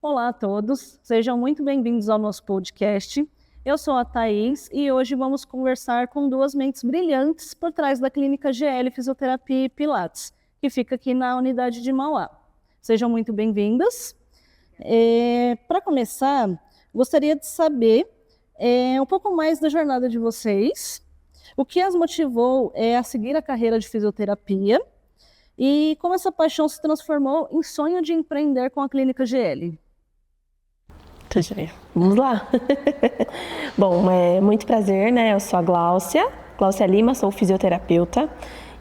Olá a todos, sejam muito bem-vindos ao nosso podcast. Eu sou a Thaís e hoje vamos conversar com duas mentes brilhantes por trás da Clínica GL Fisioterapia e Pilates, que fica aqui na unidade de Mauá. Sejam muito bem-vindas. Para começar, gostaria de saber um pouco mais da jornada de vocês, o que as motivou a seguir a carreira de fisioterapia e como essa paixão se transformou em sonho de empreender com a Clínica GL. Vamos lá. Bom, é muito prazer, né? Eu sou a Gláucia Lima, sou fisioterapeuta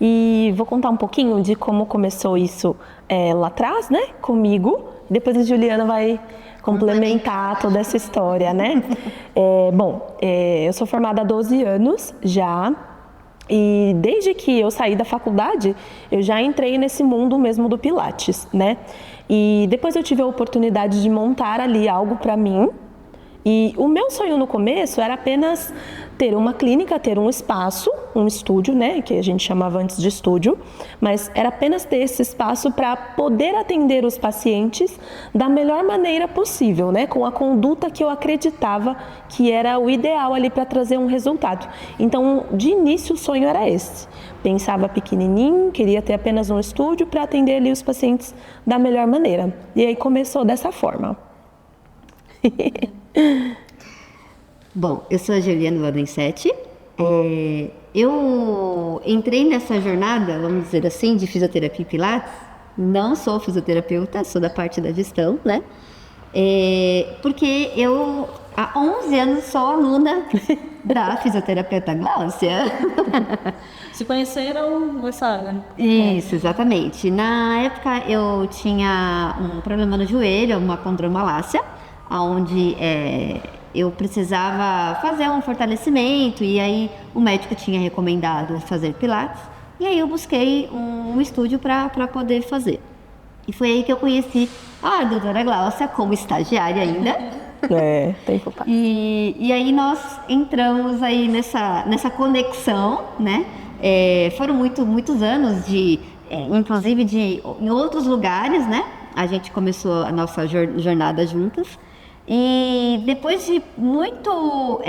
e vou contar um pouquinho de como começou isso lá atrás, né? Comigo. Depois a Juliana vai complementar toda essa história, né? Eu sou formada há 12 anos já. E desde que eu saí da faculdade, eu já entrei nesse mundo mesmo do Pilates, né? E depois eu tive a oportunidade de montar ali algo para mim. E o meu sonho no começo era apenas ter uma clínica, ter um espaço, um estúdio, né, que a gente chamava antes de estúdio, mas era apenas ter esse espaço para poder atender os pacientes da melhor maneira possível, né, com a conduta que eu acreditava que era o ideal ali para trazer um resultado. Então, de início, o sonho era esse. Pensava pequenininho, queria ter apenas um estúdio para atender ali os pacientes da melhor maneira. E aí começou dessa forma. Bom, eu sou a Juliana Valencetti. Eu entrei nessa jornada, vamos dizer assim, de fisioterapia e Pilates. Não sou fisioterapeuta, sou da parte da gestão, né? Porque eu, há 11 anos, sou aluna da fisioterapeuta Gláucia. Se conheceram nessa área? Isso, exatamente. Na época eu tinha um problema no joelho, uma condromalácia, onde eu precisava fazer um fortalecimento e aí o médico tinha recomendado fazer Pilates e aí eu busquei um estúdio para poder fazer. E foi aí que eu conheci a doutora Gláucia como estagiária ainda. Tempo passa. E aí nós entramos aí nessa conexão, né? Foram muitos anos inclusive em outros lugares, né? A gente começou a nossa jornada juntas. E depois de muito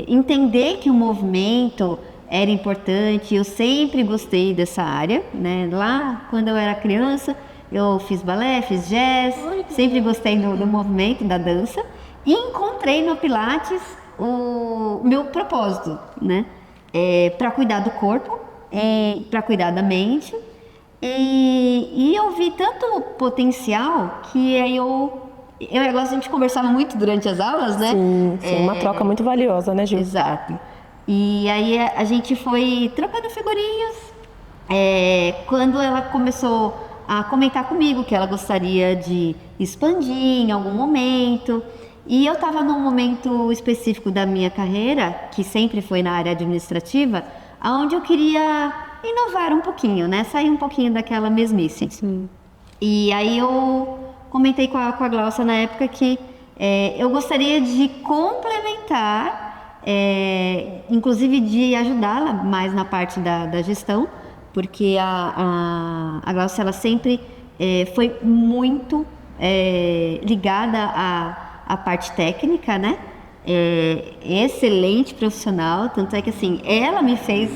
entender que o movimento era importante, eu sempre gostei dessa área, né? Lá, quando eu era criança, eu fiz balé, fiz jazz, sempre gostei do movimento, da dança. E encontrei no Pilates o meu propósito, né? Para cuidar do corpo, para cuidar da mente. E eu vi tanto potencial que aí eu e a Gláucia, a gente conversava muito durante as aulas, né? Sim, uma troca muito valiosa, né, Gil? Exato. E aí a gente foi trocando figurinhas. Quando ela começou a comentar comigo que ela gostaria de expandir em algum momento. E eu estava num momento específico da minha carreira, que sempre foi na área administrativa, onde eu queria inovar um pouquinho, né? Sair um pouquinho daquela mesmice. Sim. E aí eu comentei com a Gláucia na época que eu gostaria de complementar, inclusive de ajudá-la mais na parte da gestão, porque a Gláucia ela sempre foi muito ligada à parte técnica, né? Excelente profissional, tanto é que assim, ela me fez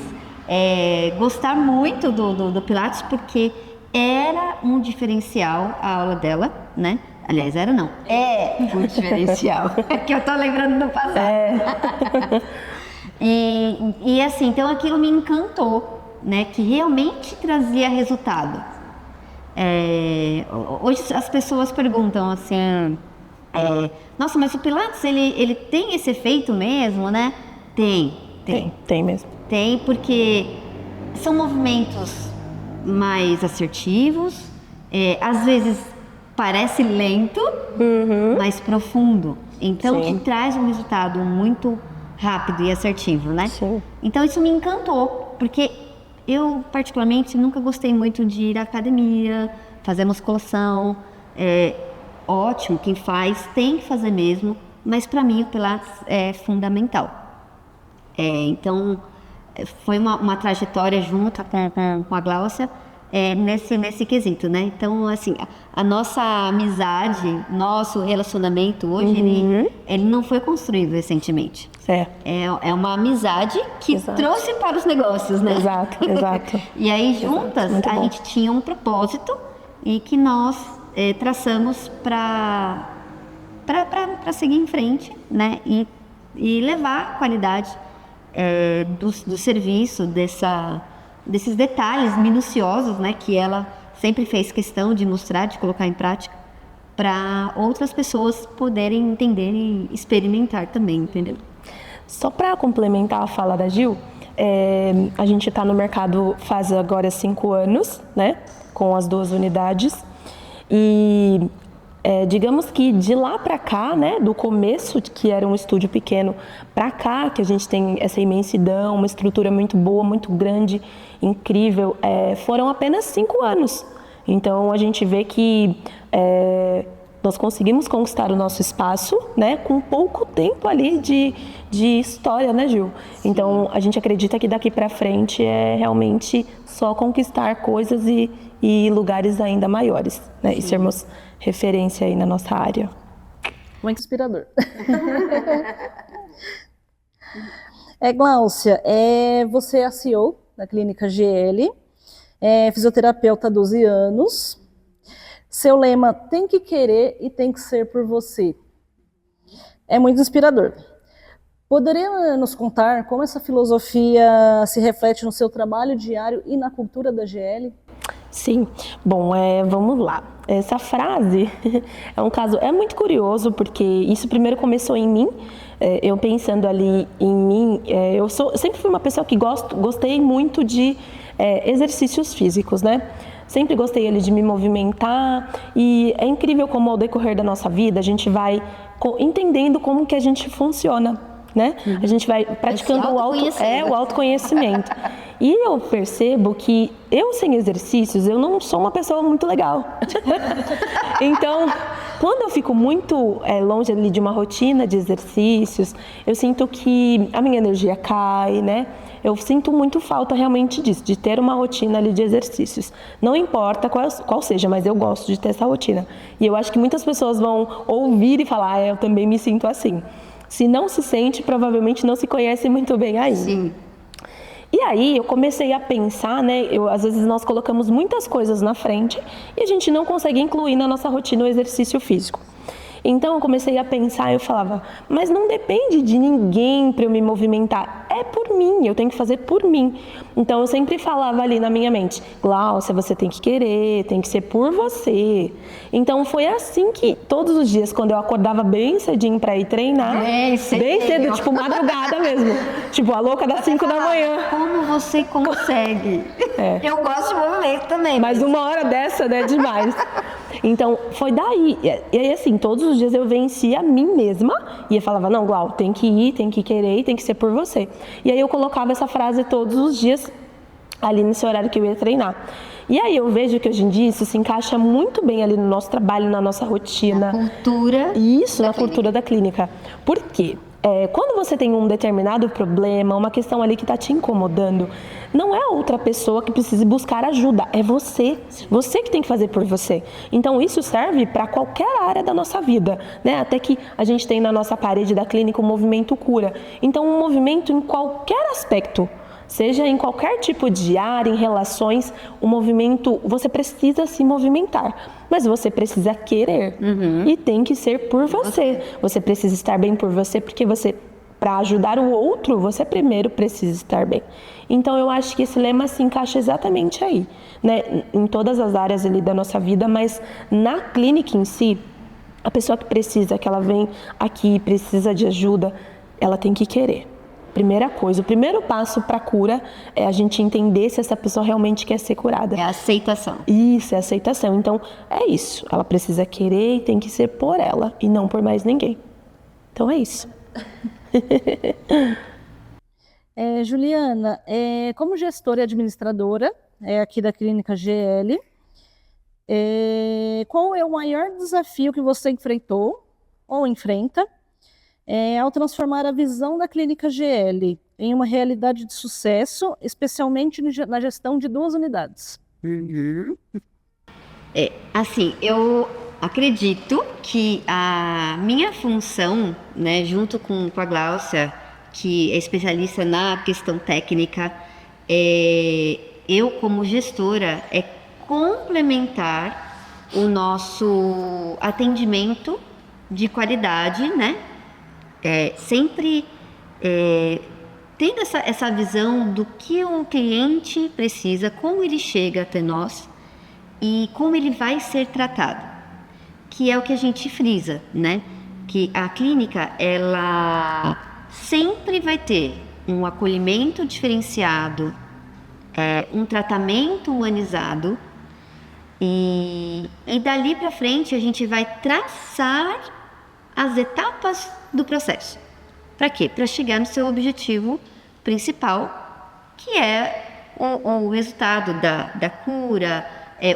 gostar muito do Pilates porque era um diferencial a aula dela, né? Aliás, era não. É um diferencial. Que eu tô lembrando do passado. E assim, então aquilo me encantou, né? Que realmente trazia resultado. Hoje as pessoas perguntam assim, nossa, mas o Pilates, ele tem esse efeito mesmo, né? Tem mesmo. Tem, porque são movimentos mais assertivos, às vezes parece lento, mas profundo. Então, que traz um resultado muito rápido e assertivo, né? Sim. Então, isso me encantou, porque eu, particularmente, nunca gostei muito de ir à academia, fazer musculação. Ótimo, quem faz tem que fazer mesmo, mas para mim o Pilates é fundamental. Então, foi uma trajetória junto com a Gláucia, nesse quesito, né? Então, assim, a nossa amizade, nosso relacionamento hoje, ele não foi construído recentemente. É uma amizade que trouxe para os negócios, né? Exato. E aí, juntas, a gente tinha um propósito e que nós traçamos para seguir em frente, né? E levar a qualidade do serviço, desses detalhes minuciosos, né? Que ela sempre fez questão de mostrar, de colocar em prática, para outras pessoas poderem entender e experimentar também, entendeu? Só para complementar a fala da Gil, a gente está no mercado faz agora 5 anos, né? Com as 2 unidades. E digamos que de lá para cá, né, do começo, que era um estúdio pequeno, para cá, que a gente tem essa imensidão, uma estrutura muito boa, muito grande, incrível, foram apenas 5 anos. Então, a gente vê que nós conseguimos conquistar o nosso espaço, né, com pouco tempo ali de história, né, Gil? Sim. Então, a gente acredita que daqui para frente é realmente só conquistar coisas e lugares ainda maiores, né? E sermos referência aí na nossa área. Muito inspirador. Gláucia, você é a CEO da Clínica GL, fisioterapeuta há 12 anos. Seu lema, tem que querer e tem que ser por você. É muito inspirador. Poderia nos contar como essa filosofia se reflete no seu trabalho diário e na cultura da GL? Sim, bom, vamos lá. Essa frase é um caso, muito curioso, porque isso primeiro começou em mim, eu pensando ali em mim, eu sempre fui uma pessoa que gostei muito de exercícios físicos, né? Sempre gostei ali de me movimentar e é incrível como ao decorrer da nossa vida a gente vai entendendo como que a gente funciona, né? A gente vai praticando o autoconhecimento. E eu percebo que eu sem exercícios, eu não sou uma pessoa muito legal. Então, quando eu fico muito longe ali de uma rotina de exercícios, eu sinto que a minha energia cai, né? Eu sinto muito falta realmente disso, de ter uma rotina ali de exercícios. Não importa qual seja, mas eu gosto de ter essa rotina. E eu acho que muitas pessoas vão ouvir e falar, eu também me sinto assim. Se não se sente, provavelmente não se conhece muito bem ainda. Sim. E aí eu comecei a pensar, né? Às vezes nós colocamos muitas coisas na frente e a gente não consegue incluir na nossa rotina o exercício físico. Então eu comecei a pensar, eu falava, mas não depende de ninguém para eu me movimentar, é por mim, eu tenho que fazer por mim. Então eu sempre falava ali na minha mente, Gláucia, você tem que querer, tem que ser por você. Então foi assim que todos os dias, quando eu acordava bem cedinho para ir treinar, bem cedo, tipo madrugada mesmo, tipo a louca das 5 da manhã. Como você consegue? Eu gosto de movimento também. Mas 1 hora dessa, né, demais. Então, foi daí. E aí, assim, todos os dias eu vencia a mim mesma e eu falava, não, Glau, tem que ir, tem que querer, tem que ser por você. E aí eu colocava essa frase todos os dias ali nesse horário que eu ia treinar. E aí eu vejo que hoje em dia isso se encaixa muito bem ali no nosso trabalho, na nossa rotina. Na cultura. Isso, na cultura da clínica. Por quê? Quando você tem um determinado problema, uma questão ali que está te incomodando, não é outra pessoa que precise buscar ajuda, é você. Você que tem que fazer por você. Então isso serve para qualquer área da nossa vida, né? Até que a gente tem na nossa parede da clínica o movimento cura. Então um movimento em qualquer aspecto, seja em qualquer tipo de área, em relações, o movimento, você precisa se movimentar, mas você precisa querer e tem que ser por você. Você precisa estar bem por você, porque para ajudar o outro, você primeiro precisa estar bem. Então eu acho que esse lema se encaixa exatamente aí, né? Em todas as áreas ali da nossa vida, mas na clínica em si, a pessoa que precisa, que ela vem aqui, precisa de ajuda, ela tem que querer. Primeira coisa, o primeiro passo para a cura é a gente entender se essa pessoa realmente quer ser curada. É a aceitação. Isso, é a aceitação. Então, é isso. Ela precisa querer e tem que ser por ela e não por mais ninguém. Então, é isso. Juliana, como gestora e administradora aqui da Clínica GL, qual é o maior desafio que você enfrentou ou enfrenta ao transformar a visão da Clínica GL em uma realidade de sucesso, especialmente na gestão de 2 unidades? Assim, eu acredito que a minha função, né, junto com a Gláucia, que é especialista na questão técnica, eu como gestora, é complementar o nosso atendimento de qualidade, né? Sempre tendo essa visão do que o cliente precisa, como ele chega até nós e como ele vai ser tratado, que é o que a gente frisa, né? Que a clínica, ela sempre vai ter um acolhimento diferenciado, um tratamento humanizado, e dali para frente a gente vai traçar as etapas do processo. Para quê? Para chegar no seu objetivo principal, que é o resultado da cura,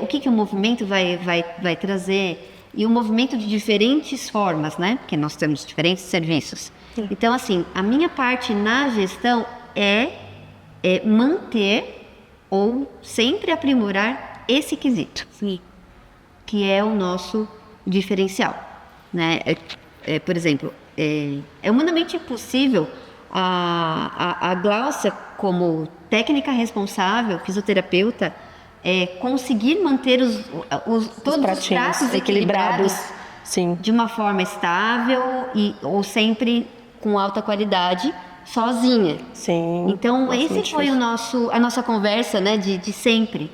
o que o movimento vai trazer, e o movimento de diferentes formas, né? Porque nós temos diferentes serviços. Sim. Então, assim, a minha parte na gestão é manter ou sempre aprimorar esse quesito. Sim. Que é o nosso diferencial, né? Por exemplo, é humanamente impossível a Gláucia, como técnica responsável, fisioterapeuta, conseguir manter todos os pratos equilibrados, sim, de uma forma estável ou sempre com alta qualidade, sozinha. Sim. Então, esse foi a nossa conversa, né, de sempre.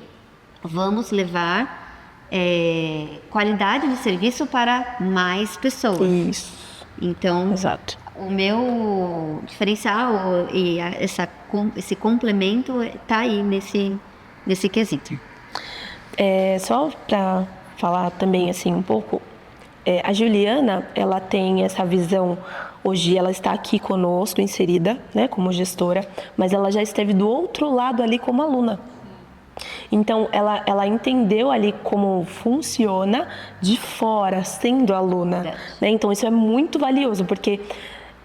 Vamos levar qualidade de serviço para mais pessoas. Isso. Então, exato. O meu diferencial e esse complemento está aí nesse quesito. Só para falar também assim um pouco, a Juliana, ela tem essa visão, hoje ela está aqui conosco, inserida, né, como gestora, mas ela já esteve do outro lado ali como aluna. Então, ela entendeu ali como funciona de fora, sendo aluna, né? Então, isso é muito valioso, porque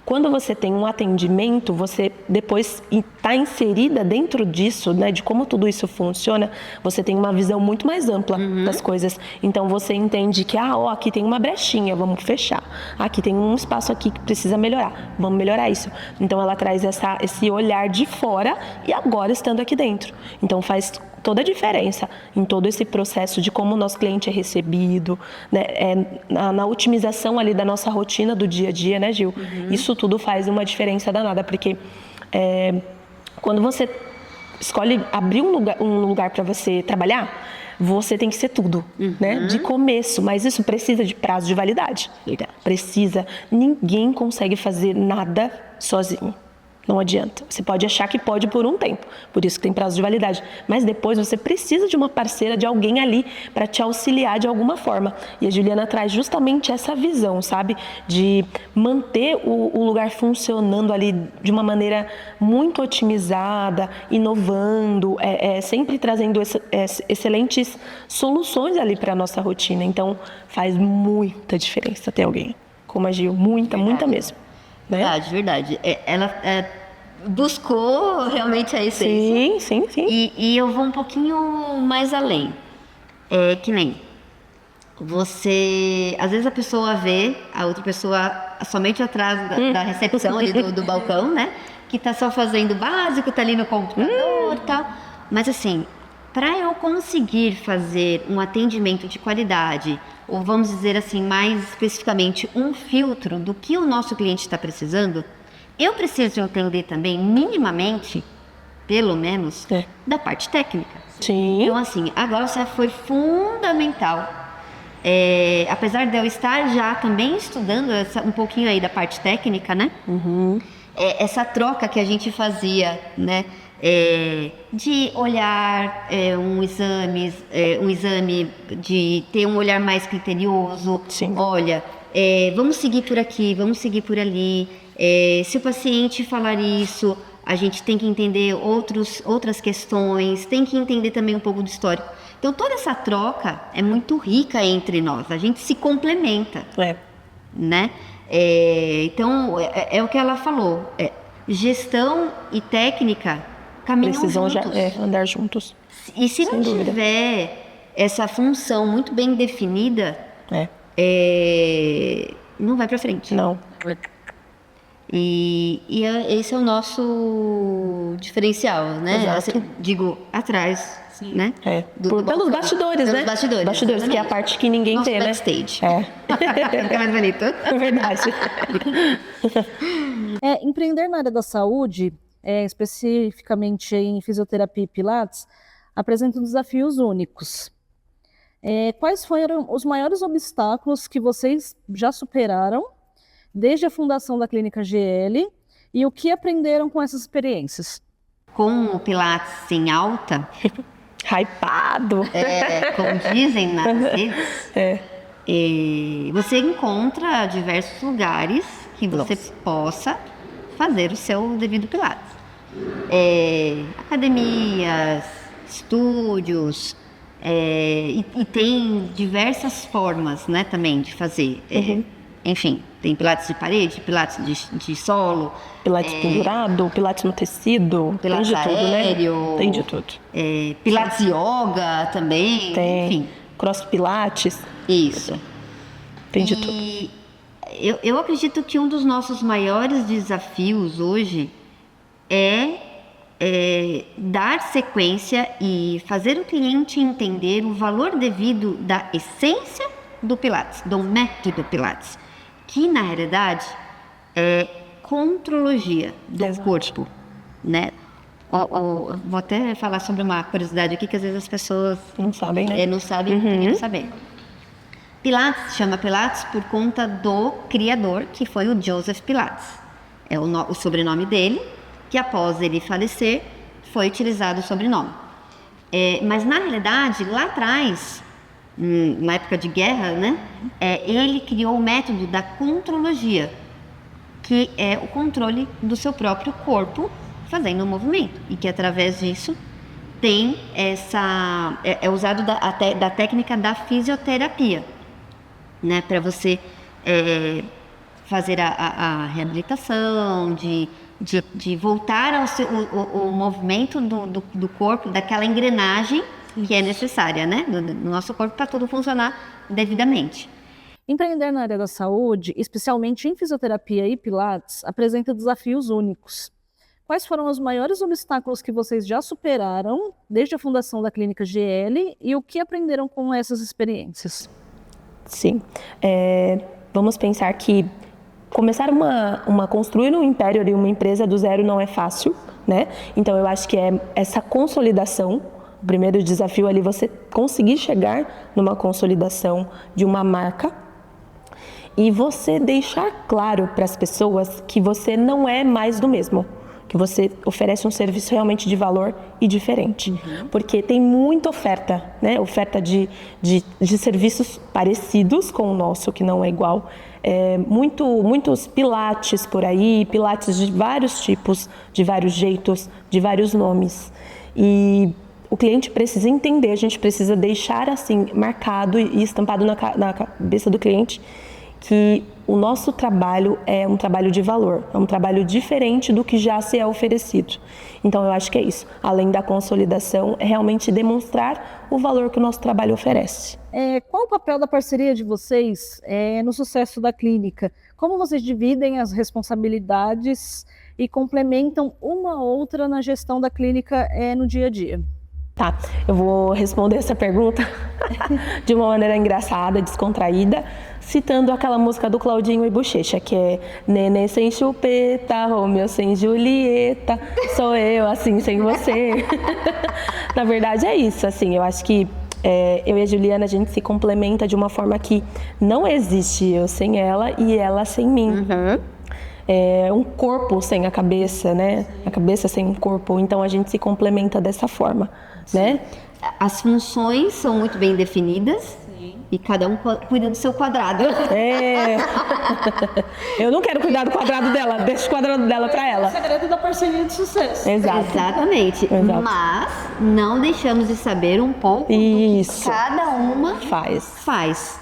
quando você tem um atendimento, você depois está inserida dentro disso, né, de como tudo isso funciona, você tem uma visão muito mais ampla das coisas. Então, você entende que, aqui tem uma brechinha, vamos fechar. Aqui tem um espaço aqui que precisa melhorar, vamos melhorar isso. Então, ela traz esse olhar de fora e agora estando aqui dentro. Então, faz toda a diferença em todo esse processo de como o nosso cliente é recebido, né? Na otimização ali da nossa rotina do dia a dia, né, Gil? Isso tudo faz uma diferença danada, porque quando você escolhe abrir um lugar para você trabalhar, você tem que ser tudo, né? De começo, mas isso precisa de prazo de validade. Precisa. Ninguém consegue fazer nada sozinho. Não adianta. Você pode achar que pode por um tempo, por isso que tem prazo de validade. Mas depois você precisa de uma parceira, de alguém ali para te auxiliar de alguma forma. E a Juliana traz justamente essa visão, sabe? De manter o lugar funcionando ali de uma maneira muito otimizada, inovando, sempre trazendo excelentes soluções ali para a nossa rotina. Então, faz muita diferença ter alguém como a Gil. Muita mesmo. Né? Verdade. Ela buscou realmente a essência. Sim. E eu vou um pouquinho mais além. Que nem você... Às vezes a pessoa vê a outra pessoa somente atrás da recepção ali do balcão, né? Que tá só fazendo o básico, tá ali no computador e tal. Mas assim, para eu conseguir fazer um atendimento de qualidade, ou vamos dizer assim, mais especificamente, um filtro do que o nosso cliente está precisando, eu preciso entender também, minimamente, pelo menos, da parte técnica. Sim. Então, assim, a Gláucia foi fundamental. Apesar de eu estar já também estudando um pouquinho aí da parte técnica, né? Essa troca que a gente fazia, né? De olhar um exame, de ter um olhar mais criterioso. Sim. Olha, vamos seguir por aqui, vamos seguir por ali. Se o paciente falar isso, a gente tem que entender outras questões, tem que entender também um pouco do histórico. Então, toda essa troca é muito rica entre nós, a gente se complementa. Né? Então, é o que ela falou, gestão e técnica caminham precisam juntos. Andar juntos. E se Sem não dúvida. tiver essa função muito bem definida, não vai para frente. Não. Esse é o nosso diferencial, né? Exato. Digo, atrás, né? Pelos bastidores, né? Bastidores, que é a parte que ninguém nosso vê, né? backstage. É. Fica mais bonito. É verdade. Empreender na área da saúde, especificamente em fisioterapia e pilates, apresenta desafios únicos. Quais foram os maiores obstáculos que vocês já superaram desde a fundação da Clínica GL e o que aprenderam com essas experiências? Com o Pilates em alta, Hypado. como dizem nas redes, você encontra diversos lugares que você possa fazer o seu devido Pilates. Academias, estúdios, e tem diversas formas, né, também de fazer. Enfim, tem Pilates de parede, Pilates de solo, Pilates pendurado, Pilates no tecido, Pilates tem de tudo, aéreo, né? Tem de tudo. Pilates yoga também, Tem enfim. cross pilates, Isso. tem de tudo. E eu acredito que um dos nossos maiores desafios hoje é dar sequência e fazer o cliente entender o valor devido da essência do Pilates, do método Pilates, que na realidade é contrologia do corpo, né? Vou até falar sobre uma curiosidade aqui que às vezes as pessoas Não sabem, né? não sabem, queriam saber. Pilates chama Pilates por conta do criador, que foi o Joseph Pilates. É o sobrenome dele, que após ele falecer, foi utilizado o sobrenome. Mas na realidade, lá atrás, na época de guerra, né, ele criou o método da contrologia, que é o controle do seu próprio corpo fazendo um movimento. E que através disso tem é usado da técnica da fisioterapia, né, para você fazer a reabilitação, de voltar ao movimento do corpo, daquela engrenagem que é necessária, né, no nosso corpo para tudo funcionar devidamente. Empreender na área da saúde, especialmente em fisioterapia e pilates, apresenta desafios únicos. Quais foram os maiores obstáculos que vocês já superaram desde a fundação da Clínica GL e o que aprenderam com essas experiências? Sim. Vamos pensar que começar construir um império e uma empresa do zero não é fácil, né? Então eu acho que é essa consolidação. O primeiro desafio ali, você conseguir chegar numa consolidação de uma marca e você deixar claro para as pessoas que você não é mais do mesmo, que você oferece um serviço realmente de valor e diferente. Porque tem muita oferta, né? Oferta de serviços parecidos com o nosso, que não é igual. Muitos pilates por aí, pilates de vários tipos, de vários jeitos, de vários nomes. E o cliente precisa entender, a gente precisa deixar assim marcado e estampado na cabeça do cliente que o nosso trabalho é um trabalho de valor, é um trabalho diferente do que já se é oferecido. Então eu acho que é isso, além da consolidação, é realmente demonstrar o valor que o nosso trabalho oferece. Qual o papel da parceria de vocês no sucesso da clínica? Como vocês dividem as responsabilidades e complementam uma outra na gestão da clínica no dia a dia? Tá, eu vou responder essa pergunta de uma maneira engraçada, descontraída, citando aquela música do Claudinho e Bochecha, que é Nenê sem chupeta, Romeu sem Julieta, sou eu assim sem você. Na verdade é isso, assim, eu acho que eu e a Juliana, a gente se complementa de uma forma que não existe eu sem ela e ela sem mim. Um corpo sem a cabeça, né? A cabeça sem um corpo, então a gente se complementa dessa forma, né? As funções são muito bem definidas. E cada um cuida do seu quadrado. Eu não quero cuidar do quadrado dela, deixa o quadrado dela para ela. É o segredo da parceria de sucesso. Exatamente. Mas não deixamos de saber um pouco do que cada uma faz,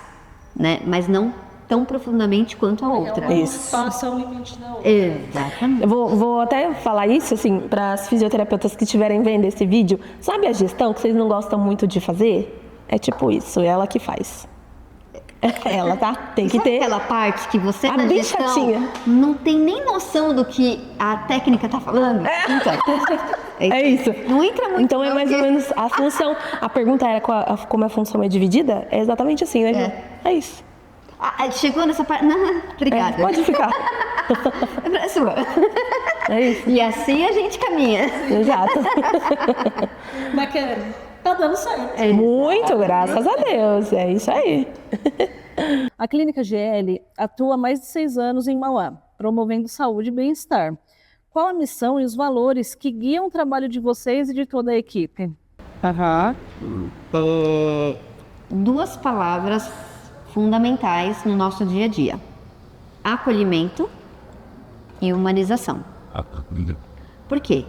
né? Mas não tão profundamente quanto a outra. Isso. Passa o limite da outra. Exatamente. Eu vou até falar isso, assim, para as fisioterapeutas que estiverem vendo esse vídeo. Sabe a gestão que vocês não gostam muito de fazer? É tipo isso, é ela que faz. É ela, tá? Tem que Sabe ter. aquela parte que você A na bem gestão chatinha. não tem nem noção do que a técnica tá falando? Então, É isso. não entra muito. Então é não, mais ou porque- menos a função. A pergunta era como a função é dividida? É exatamente assim, né, Ju? É isso. Chegou nessa parte. Não, obrigada. Pode ficar. É pra sua. É isso. E assim a gente caminha. Exato. Bacana. Tá dando certo. Muito, graças a Deus. É isso aí. A Clínica GL atua há mais de 6 anos em Mauá, promovendo saúde e bem-estar. Qual a missão e os valores que guiam o trabalho de vocês e de toda a equipe? Duas palavras fundamentais no nosso dia a dia: acolhimento e humanização. Por quê?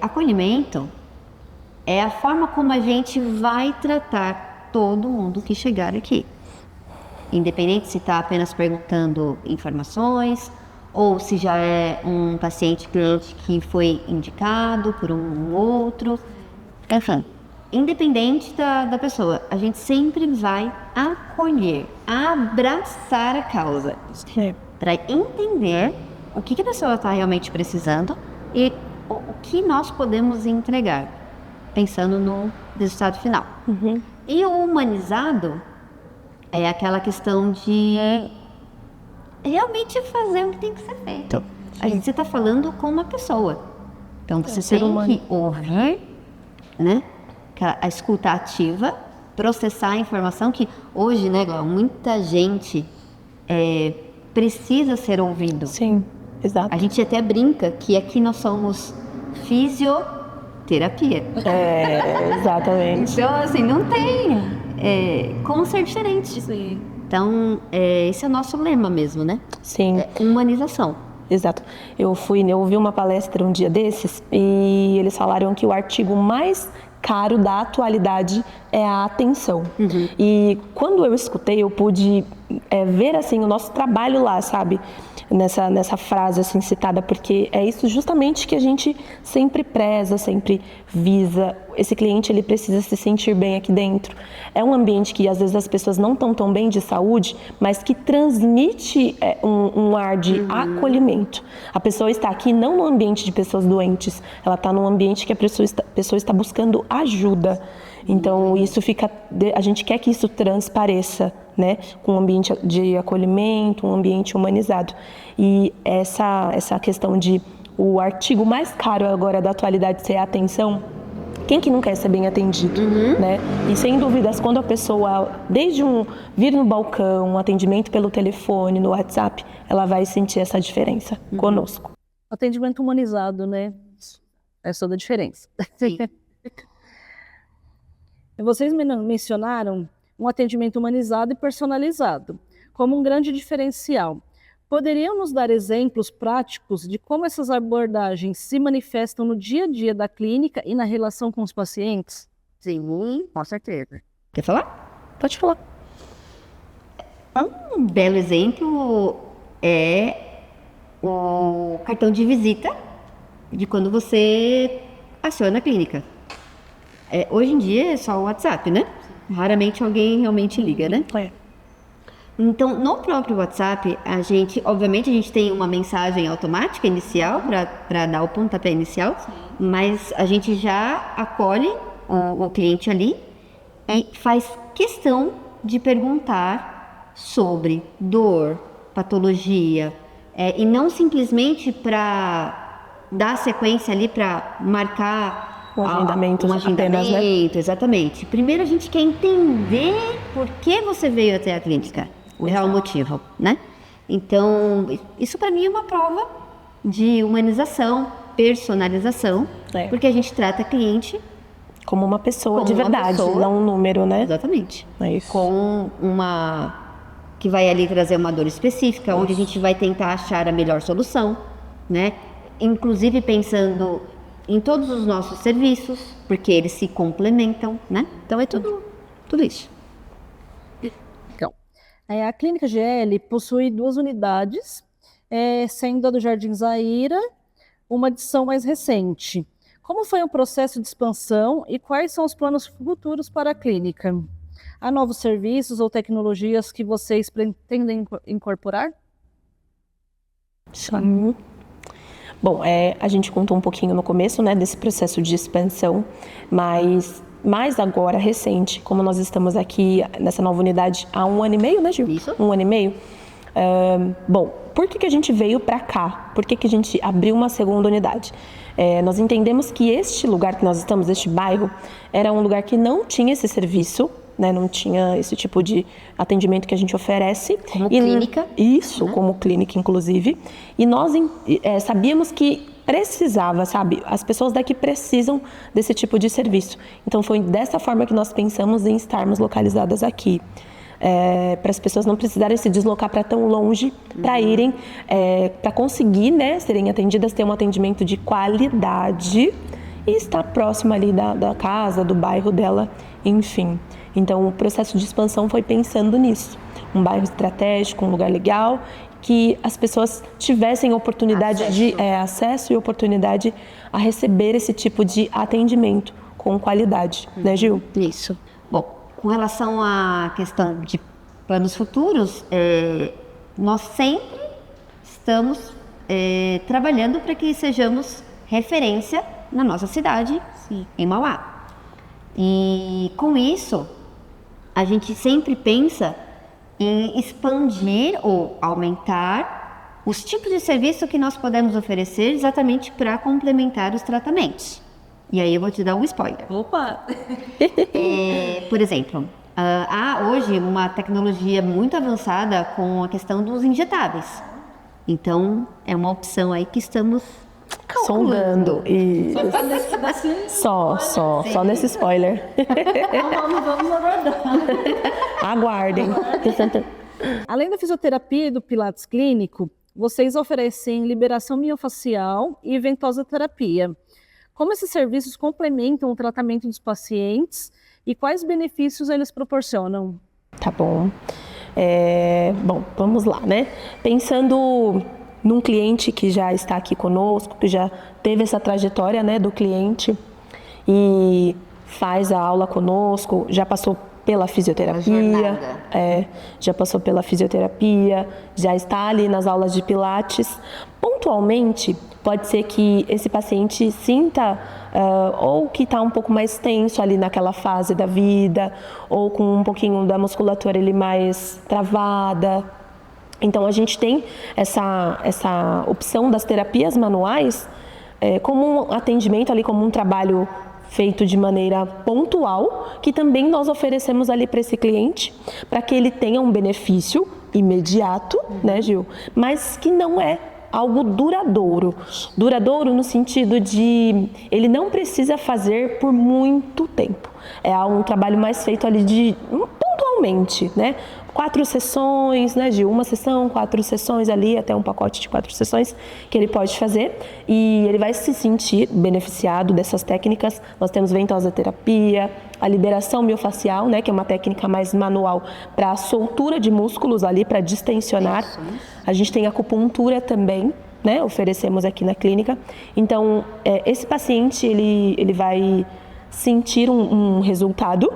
Acolhimento é a forma como a gente vai tratar todo mundo que chegar aqui. Independente se está apenas perguntando informações ou se já é um paciente cliente que foi indicado por um outro. Enfim, independente da pessoa, a gente sempre vai acolher, abraçar a causa para entender o que a pessoa está realmente precisando e o que nós podemos entregar, pensando no resultado final. E o humanizado é aquela questão de realmente fazer o que tem que ser feito. A gente está falando com uma pessoa. Então você ser tem humano. que ouvir, né? A escuta ativa, processar a informação que hoje, né, Glau, muita gente precisa ser ouvido. Sim, exato. A gente até brinca que aqui nós somos fisioterapia. Exatamente. Então, assim, não tem como ser diferente. Sim. Então, esse é o nosso lema mesmo, né? Sim. Humanização. Exato. Eu ouvi uma palestra um dia desses e eles falaram que o artigo mais caro da atualidade é a atenção. E quando eu escutei, eu pude ver assim o nosso trabalho lá, sabe? Nessa frase assim citada, porque é isso justamente que a gente sempre preza, sempre visa. Esse cliente, ele precisa se sentir bem aqui dentro. É um ambiente que às vezes as pessoas não estão tão bem de saúde, mas que transmite um ar de acolhimento. A pessoa está aqui não no ambiente de pessoas doentes, ela está num ambiente que a pessoa está buscando ajuda. Então isso a gente quer que isso transpareça, né, com um ambiente de acolhimento, um ambiente humanizado. E essa questão de o artigo mais caro agora da atualidade ser a atenção, quem que não quer ser bem atendido, né? E sem dúvidas, quando a pessoa, desde vir no balcão, um atendimento pelo telefone, no WhatsApp, ela vai sentir essa diferença conosco. Atendimento humanizado, né? É toda a diferença. Sim. Vocês mencionaram um atendimento humanizado e personalizado como um grande diferencial. Poderiam nos dar exemplos práticos de como essas abordagens se manifestam no dia a dia da clínica e na relação com os pacientes? Sim, com certeza. Quer falar? Pode falar. Um belo exemplo é o cartão de visita de quando você aciona a clínica. Hoje em dia é só o WhatsApp, né? Raramente alguém realmente liga, né? Então, no próprio WhatsApp, obviamente a gente tem uma mensagem automática inicial para dar o pontapé inicial, mas a gente já acolhe o cliente ali e faz questão de perguntar sobre dor, patologia, e não simplesmente para dar sequência ali para marcar Um agendamento apenas, né? Exatamente. Primeiro a gente quer entender por que você veio até a clínica, o real motivo, né? Então, isso para mim é uma prova de humanização, personalização, porque a gente trata a cliente como uma pessoa como de uma verdade, pessoa. não um número, né? Exatamente. É isso. Com uma que vai ali trazer uma dor específica, onde a gente vai tentar achar a melhor solução, né? Inclusive pensando em todos os nossos serviços, porque eles se complementam, né? Então é tudo isso. Então, A Clínica GL possui 2 unidades, sendo a do Jardim Zaira uma adição mais recente. Como foi o processo de expansão e quais são os planos futuros para a clínica? Há novos serviços ou tecnologias que vocês pretendem incorporar? Sim. Bom, a gente contou um pouquinho no começo, né, desse processo de expansão, mas mais agora, recente, como nós estamos aqui nessa nova unidade há 1 ano e meio, né, Gil? Isso. 1 ano e meio. Bom, por que a gente veio para cá? Por que a gente abriu uma segunda unidade? Nós entendemos que este lugar que nós estamos, este bairro, era um lugar que não tinha esse serviço, né, não tinha esse tipo de atendimento que a gente oferece. Como clínica. Isso, como clínica, inclusive. E nós sabíamos que precisava, sabe? As pessoas daqui precisam desse tipo de serviço. Então, foi dessa forma que nós pensamos em estarmos localizadas aqui. Para as pessoas não precisarem se deslocar para tão longe, para irem, para conseguir, né, serem atendidas, ter um atendimento de qualidade e estar próximo ali da casa, do bairro dela, enfim. Então, o processo de expansão foi pensando nisso. Um bairro estratégico, um lugar legal, que as pessoas tivessem oportunidade acesso e oportunidade a receber esse tipo de atendimento com qualidade, né, Gil? Isso. Bom, com relação à questão de planos futuros, nós sempre estamos trabalhando para que sejamos referência na nossa cidade, sim, em Mauá. E com isso, a gente sempre pensa em expandir ou aumentar os tipos de serviço que nós podemos oferecer exatamente para complementar os tratamentos. E aí eu vou te dar um spoiler. Opa! Por exemplo, há hoje uma tecnologia muito avançada com a questão dos injetáveis. Então, é uma opção aí que estamos sondando. E só nesse spoiler. Vamos aguardar. Aguardem. Além da fisioterapia e do Pilates clínico, vocês oferecem liberação miofacial e ventosa terapia. Como esses serviços complementam o tratamento dos pacientes e quais benefícios eles proporcionam? Tá bom. Bom, vamos lá, né? Pensando num cliente que já está aqui conosco, que já teve essa trajetória, né, do cliente e faz a aula conosco, já passou pela fisioterapia, já passou pela fisioterapia, já está ali nas aulas de Pilates. Pontualmente, pode ser que esse paciente sinta ou que está um pouco mais tenso ali naquela fase da vida, ou com um pouquinho da musculatura ali mais travada. Então, a gente tem essa opção das terapias manuais como um atendimento ali, como um trabalho feito de maneira pontual, que também nós oferecemos ali para esse cliente, para que ele tenha um benefício imediato, né, Gil? Mas que não é algo duradouro. Duradouro no sentido de ele não precisa fazer por muito tempo. É um trabalho mais feito ali pontualmente, né? 4 sessões, né, Gil? 1 sessão, 4 sessões ali, até um pacote de 4 sessões que ele pode fazer e ele vai se sentir beneficiado dessas técnicas. Nós temos ventosa terapia, a liberação miofacial, né, que é uma técnica mais manual para a soltura de músculos ali, para distensionar. A gente tem acupuntura também, né, oferecemos aqui na clínica. Então, esse paciente, ele vai sentir um resultado,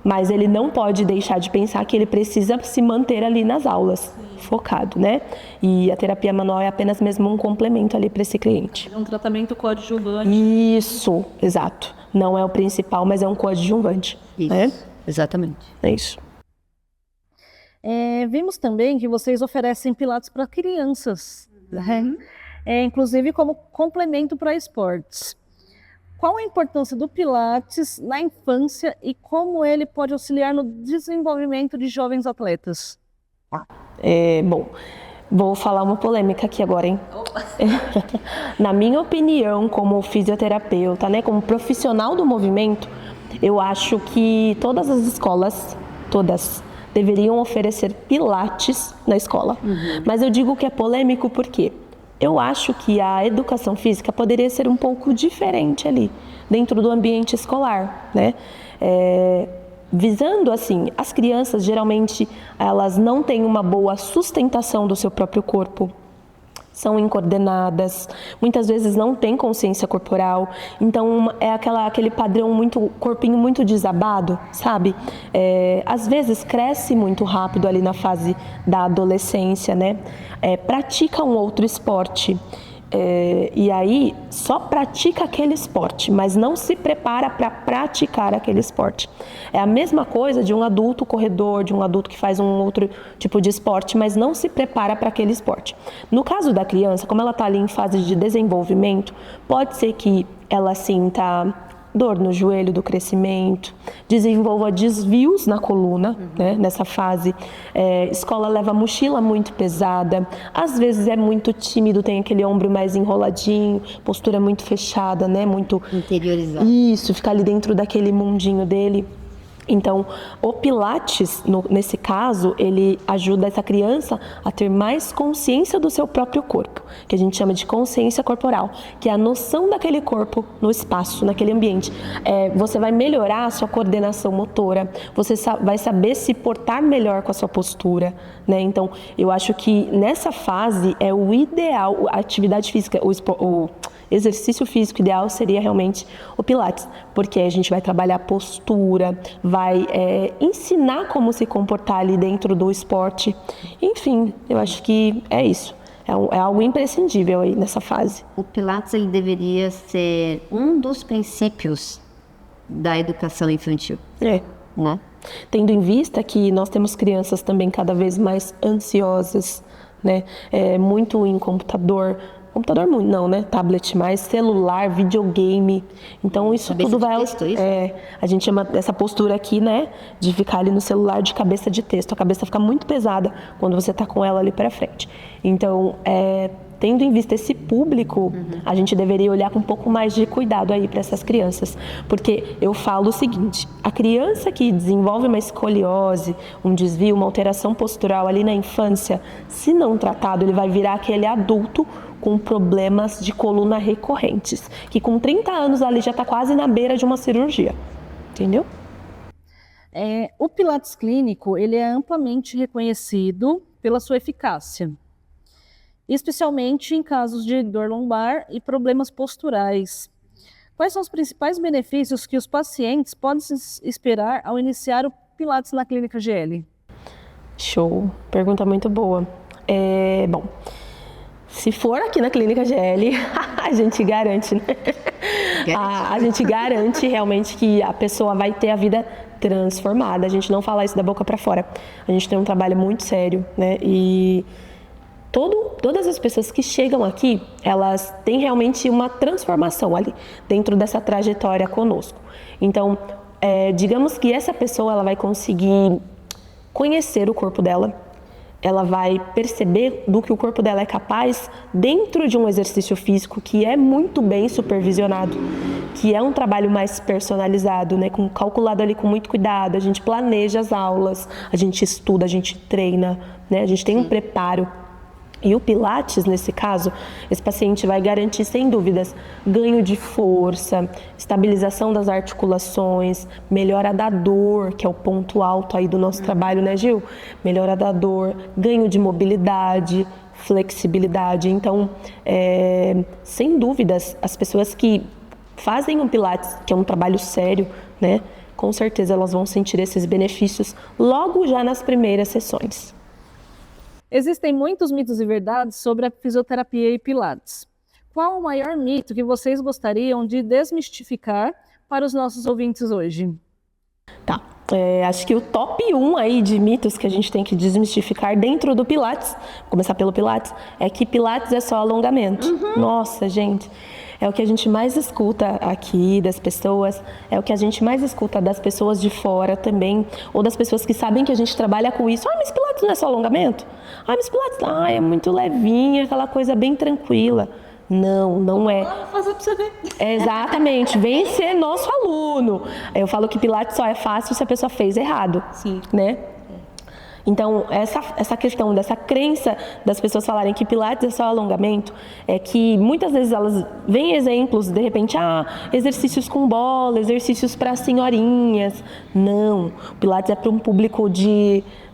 mas ele não pode deixar de pensar que ele precisa se manter ali nas aulas, focado, né? E a terapia manual é apenas mesmo um complemento ali para esse cliente. É um tratamento coadjuvante. Isso, exato. Não é o principal, mas é um coadjuvante. Isso, né? Exatamente. É isso. Vimos também que vocês oferecem Pilates para crianças, né? Inclusive como complemento para esportes. Qual a importância do Pilates na infância e como ele pode auxiliar no desenvolvimento de jovens atletas? Bom, vou falar uma polêmica aqui agora, hein? Na minha opinião, como fisioterapeuta, né, como profissional do movimento, eu acho que todas as escolas, deveriam oferecer Pilates na escola. Mas eu digo que é polêmico porque eu acho que a educação física poderia ser um pouco diferente ali, dentro do ambiente escolar, né? visando assim, as crianças geralmente elas não têm uma boa sustentação do seu próprio corpo, são incoordenadas, muitas vezes não têm consciência corporal, então é aquele padrão corpinho muito desabado, sabe? Às vezes cresce muito rápido ali na fase da adolescência, né? Pratica um outro esporte. E aí só pratica aquele esporte, mas não se prepara para praticar aquele esporte. É a mesma coisa de um adulto corredor, de um adulto que faz um outro tipo de esporte, mas não se prepara para aquele esporte. No caso da criança, como ela está ali em fase de desenvolvimento, pode ser que ela sinta dor no joelho do crescimento, desenvolva desvios na coluna, né, nessa fase. Escola leva mochila muito pesada, às vezes é muito tímido, tem aquele ombro mais enroladinho, postura muito fechada, né, muito interiorizado. Isso, ficar ali dentro daquele mundinho dele. Então, o Pilates, nesse caso, ele ajuda essa criança a ter mais consciência do seu próprio corpo, que a gente chama de consciência corporal, que é a noção daquele corpo no espaço, naquele ambiente. Você vai melhorar a sua coordenação motora, você vai saber se portar melhor com a sua postura, né? Então, eu acho que nessa fase é o ideal, a atividade física, o exercício físico ideal seria realmente o Pilates, porque a gente vai trabalhar postura, vai ensinar como se comportar ali dentro do esporte. Enfim, eu acho que é isso. É algo imprescindível aí nessa fase. O Pilates ele deveria ser um dos princípios da educação infantil. Né? Tendo em vista que nós temos crianças também cada vez mais ansiosas, né? Muito em computador muito não, né? Tablet mais, celular, videogame. Então isso cabeça tudo de vai... texto, isso? A gente chama essa postura aqui, né? De ficar ali no celular de cabeça de texto. A cabeça fica muito pesada quando você tá com ela ali para frente. Então, tendo em vista esse público, a gente deveria olhar com um pouco mais de cuidado aí para essas crianças. Porque eu falo o seguinte, a criança que desenvolve uma escoliose, um desvio, uma alteração postural ali na infância, se não tratado, ele vai virar aquele adulto com problemas de coluna recorrentes, que com 30 anos ali já está quase na beira de uma cirurgia, entendeu? O Pilates clínico, ele é amplamente reconhecido pela sua eficácia, especialmente em casos de dor lombar e problemas posturais. Quais são os principais benefícios que os pacientes podem esperar ao iniciar o Pilates na Clínica GL? Show, pergunta muito boa. Bom, se for aqui na Clínica GL, a gente garante, né? A gente garante realmente que a pessoa vai ter a vida transformada. A gente não fala isso da boca para fora. A gente tem um trabalho muito sério, né? E todas as pessoas que chegam aqui, elas têm realmente uma transformação ali dentro dessa trajetória conosco. Então, digamos que essa pessoa ela vai conseguir conhecer o corpo dela, ela vai perceber do que o corpo dela é capaz dentro de um exercício físico que é muito bem supervisionado, que é um trabalho mais personalizado, né, calculado ali com muito cuidado. A gente planeja as aulas, a gente estuda, a gente treina, né, a gente tem um preparo. E o Pilates, nesse caso, esse paciente vai garantir, sem dúvidas, ganho de força, estabilização das articulações, melhora da dor, que é o ponto alto aí do nosso trabalho, né, Gil? Melhora da dor, ganho de mobilidade, flexibilidade. Então, sem dúvidas, as pessoas que fazem um Pilates, que é um trabalho sério, né, com certeza elas vão sentir esses benefícios logo já nas primeiras sessões. Existem muitos mitos e verdades sobre a fisioterapia e Pilates. Qual o maior mito que vocês gostariam de desmistificar para os nossos ouvintes hoje? Tá. Acho que o top 1 aí de mitos que a gente tem que desmistificar dentro do Pilates, vou começar pelo Pilates, é que Pilates é só alongamento. Nossa, gente, é o que a gente mais escuta aqui das pessoas, é o que a gente mais escuta das pessoas de fora também, ou das pessoas que sabem que a gente trabalha com isso. Mas Pilates não é só alongamento? Mas Pilates é muito levinha, aquela coisa bem tranquila. Não é. Vamos fazer pra você ver. Exatamente, vem ser nosso aluno. Eu falo que Pilates só é fácil se a pessoa fez errado. Sim. Né? Então, essa questão dessa crença das pessoas falarem que Pilates é só alongamento, é que muitas vezes elas veem exemplos, de repente, exercícios com bola, exercícios para senhorinhas. Não, o Pilates é para um público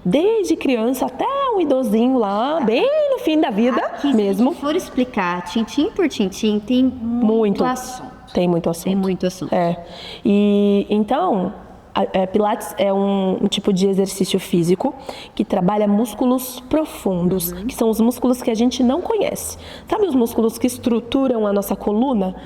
desde criança até um idosinho lá, bem no fim da vida mesmo. Se for explicar tintim por tintim, tem muito assunto. Tem muito assunto. Tem muito assunto. E então, Pilates é um tipo de exercício físico que trabalha músculos profundos, que são os músculos que a gente não conhece. Sabe os músculos que estruturam a nossa coluna?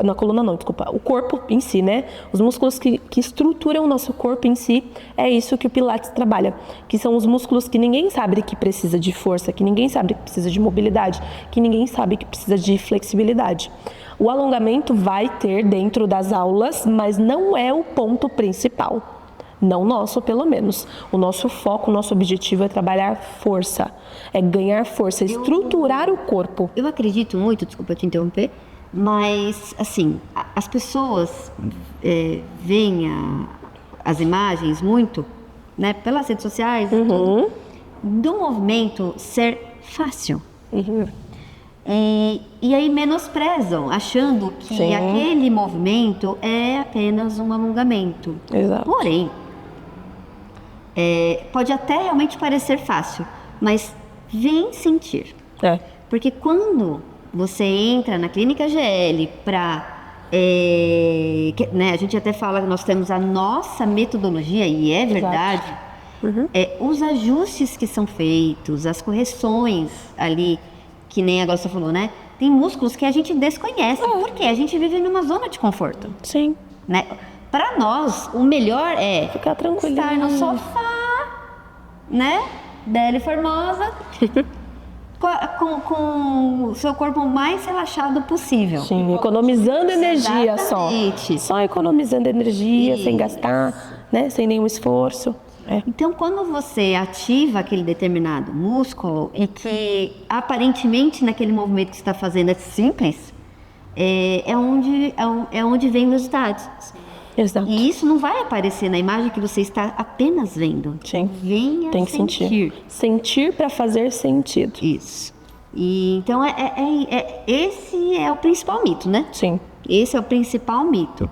Na coluna não, desculpa, o corpo em si, né? Os músculos que estruturam o nosso corpo em si, é isso que o Pilates trabalha, que são os músculos que ninguém sabe que precisa de força, que ninguém sabe que precisa de mobilidade, que ninguém sabe que precisa de flexibilidade. O alongamento vai ter dentro das aulas, mas não é o ponto principal. Não nosso, pelo menos. O nosso foco, o nosso objetivo é trabalhar força, é ganhar força, estruturar o corpo. Eu acredito muito, desculpa te interromper, mas assim, as pessoas veem as imagens muito, né, pelas redes sociais, tudo, do movimento ser fácil. E aí menosprezam, achando que aquele movimento é apenas um alongamento. Exato. Porém, pode até realmente parecer fácil, mas vem sentir. Porque quando você entra na clínica GL né, a gente até fala que nós temos a nossa metodologia, e é verdade, os ajustes que são feitos, as correções ali, que nem agora você falou, né? Tem músculos que a gente desconhece, porque a gente vive numa zona de conforto. Sim. Né? Para nós, o melhor é ficar tranquilo, estar no sofá, né? Bela e formosa, com o seu corpo mais relaxado possível. Sim, economizando energia Exatamente. só economizando energia, sem gastar, né? Sem nenhum esforço. Então, quando você ativa aquele determinado músculo e que aparentemente naquele movimento que você está fazendo é simples, é onde vem os resultados. Exato. E isso não vai aparecer na imagem que você está apenas vendo. Sim. Venha Tem que sentir. Sentir para fazer sentido. Isso. E então esse é o principal mito, né? Sim. Esse é o principal mito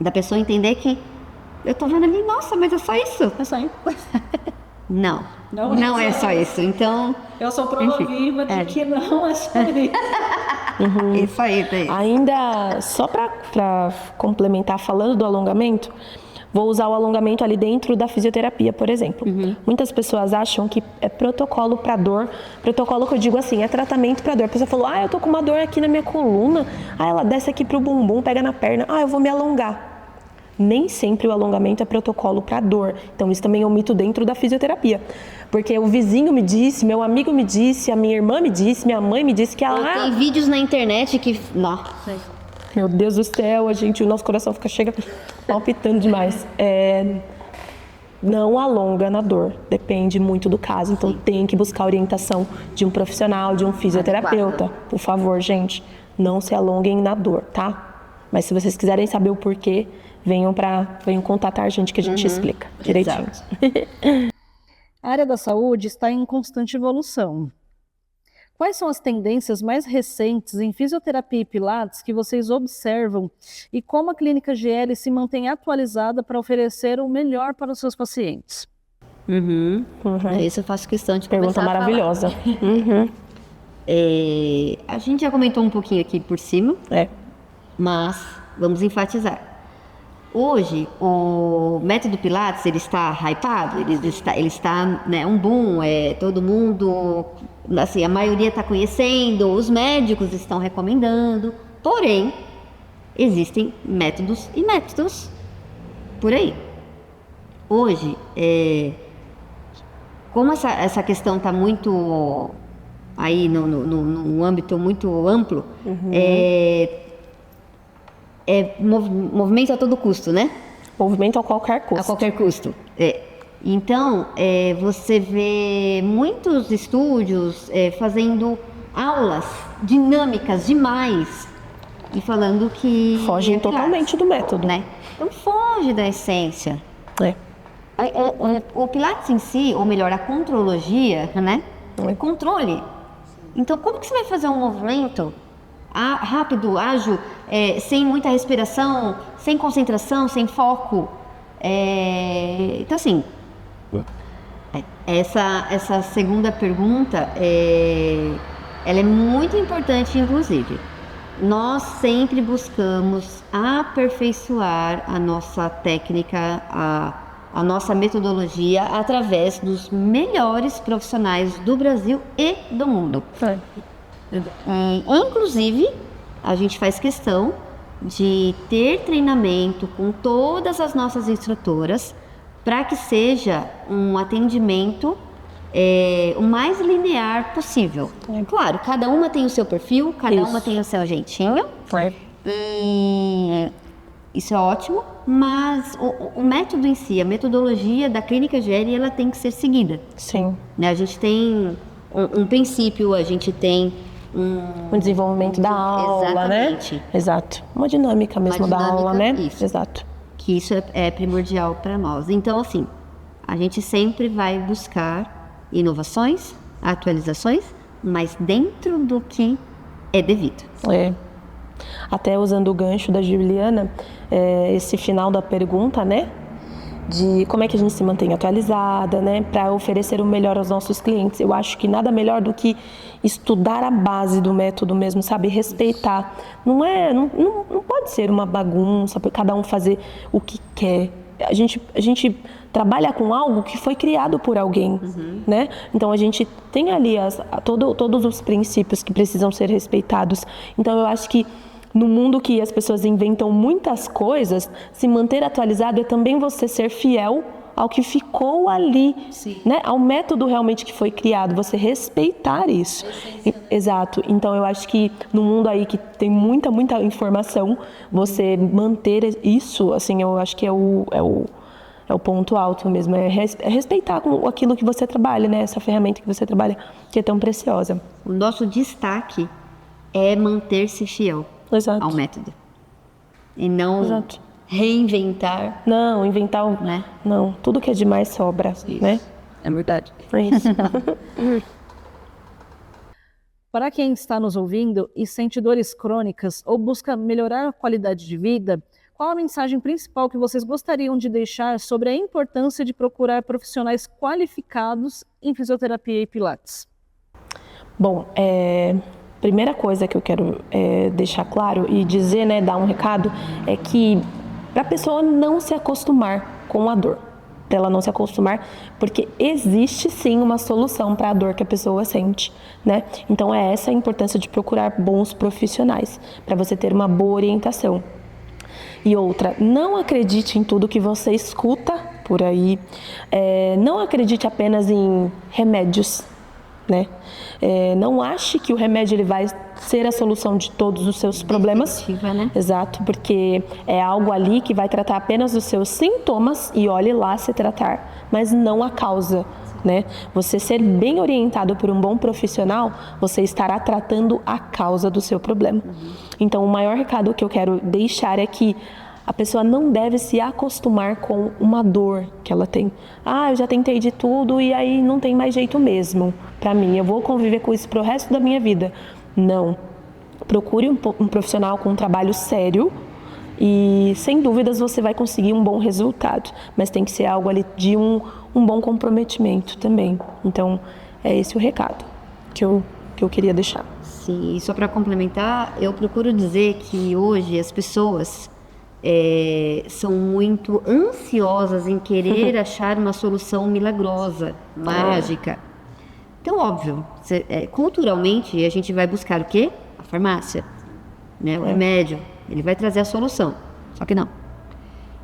da pessoa entender que eu tô vendo ali, nossa, mas é só isso? É só isso. Não é só isso. Então, eu sou prova viva de que não é só isso. Isso aí, tem. Ainda, só para complementar, falando do alongamento, vou usar o alongamento ali dentro da fisioterapia, por exemplo. Muitas pessoas acham que é protocolo para dor. Protocolo que eu digo assim, é tratamento para dor. A pessoa falou, eu tô com uma dor aqui na minha coluna. Ela desce aqui pro bumbum, pega na perna. Eu vou me alongar. Nem sempre o alongamento é protocolo para dor. Então, isso também é um mito dentro da fisioterapia. Porque o vizinho me disse, meu amigo me disse, a minha irmã me disse, minha mãe me disse que ela... Tem vídeos na internet que... Nossa. Meu Deus do céu, o nosso coração chega palpitando demais. Não alonga na dor. Depende muito do caso. Então, tem que buscar a orientação de um profissional, de um fisioterapeuta. Por favor, gente, não se alonguem na dor, tá? Mas se vocês quiserem saber o porquê, venham contatar a gente que a gente explica direitinho. A área da saúde está em constante evolução. Quais são as tendências mais recentes em fisioterapia e pilates que vocês observam e como a clínica GL se mantém atualizada para oferecer o melhor para os seus pacientes? Isso eu faço questão de Pergunta maravilhosa. A gente já comentou um pouquinho aqui por cima, mas vamos enfatizar. Hoje, o método Pilates, ele está hypado, ele está né, um boom, todo mundo, assim, a maioria está conhecendo, os médicos estão recomendando, porém, existem métodos e métodos por aí. Hoje, como essa questão está muito aí num âmbito muito amplo, movimento a todo custo, né? Movimento a qualquer custo. A qualquer custo. Então, você vê muitos estúdios fazendo aulas dinâmicas demais e falando que... Fogem totalmente do método. Né? Então, foge da essência. O Pilates em si, ou melhor, a contrologia, né? É controle. Então, como que você vai fazer um movimento rápido, ágil, sem muita respiração, sem concentração, sem foco? Então, assim, essa segunda pergunta, ela é muito importante, inclusive. Nós sempre buscamos aperfeiçoar a nossa técnica, a nossa metodologia através dos melhores profissionais do Brasil e do mundo. Inclusive, a gente faz questão de ter treinamento com todas as nossas instrutoras para que seja um atendimento o mais linear possível. Claro, cada uma tem o seu perfil, cada uma tem o seu jeitinho. E isso é ótimo, mas o método em si, a metodologia da clínica GL, ela tem que ser seguida. Sim. Né? A gente tem um princípio, a gente tem o desenvolvimento da aula, exatamente, né? Exato. Uma dinâmica mesmo da aula, né? Isso. Exato. Que isso é primordial para nós. Então, assim, a gente sempre vai buscar inovações, atualizações, mas dentro do que é devido. Até usando o gancho da Juliana, esse final da pergunta, né? De como é que a gente se mantém atualizada, né? Para oferecer o melhor aos nossos clientes. Eu acho que nada melhor do que estudar a base do método mesmo, sabe? Respeitar. Não pode ser uma bagunça para cada um fazer o que quer. A gente trabalha com algo que foi criado por alguém, né? Então a gente tem ali todos os princípios que precisam ser respeitados. Então eu acho que no mundo que as pessoas inventam muitas coisas, se manter atualizado é também você ser fiel ao que ficou ali, né? Ao método realmente que foi criado, você respeitar isso. Exato. Então eu acho que no mundo aí que tem muita informação, você manter isso, assim, eu acho que é o ponto alto mesmo, é respeitar aquilo que você trabalha, né? Essa ferramenta que você trabalha, que é tão preciosa. O nosso destaque é manter-se fiel. Exato. Ao método. E não reinventar. Não, inventar né? Não, tudo que é demais sobra, né? É verdade. É isso. Para quem está nos ouvindo e sente dores crônicas ou busca melhorar a qualidade de vida, qual a mensagem principal que vocês gostariam de deixar sobre a importância de procurar profissionais qualificados em fisioterapia e pilates? Bom, primeira coisa que eu quero deixar claro e dizer, né, dar um recado, é que para a pessoa não se acostumar com a dor, para ela não se acostumar, porque existe sim uma solução para a dor que a pessoa sente, né? Então é essa a importância de procurar bons profissionais, para você ter uma boa orientação. E outra, não acredite em tudo que você escuta por aí, não acredite apenas em remédios, né? Não ache que o remédio ele vai ser a solução de todos os seus problemas. Né? Exato, porque é algo ali que vai tratar apenas os seus sintomas e olhe lá se tratar, mas não a causa, né? Você ser bem orientado por um bom profissional, você estará tratando a causa do seu problema. Então, o maior recado que eu quero deixar é que a pessoa não deve se acostumar com uma dor que ela tem. Eu já tentei de tudo e aí não tem mais jeito mesmo para mim. Eu vou conviver com isso pro resto da minha vida. Não. Procure um profissional com um trabalho sério e, sem dúvidas, você vai conseguir um bom resultado. Mas tem que ser algo ali de um bom comprometimento também. Então, é esse o recado que eu queria deixar. Sim, e só para complementar, eu procuro dizer que hoje as pessoas são muito ansiosas em querer achar uma solução milagrosa, mágica. Então, óbvio, culturalmente a gente vai buscar o quê? A farmácia, né? O remédio, ele vai trazer a solução. Só que não.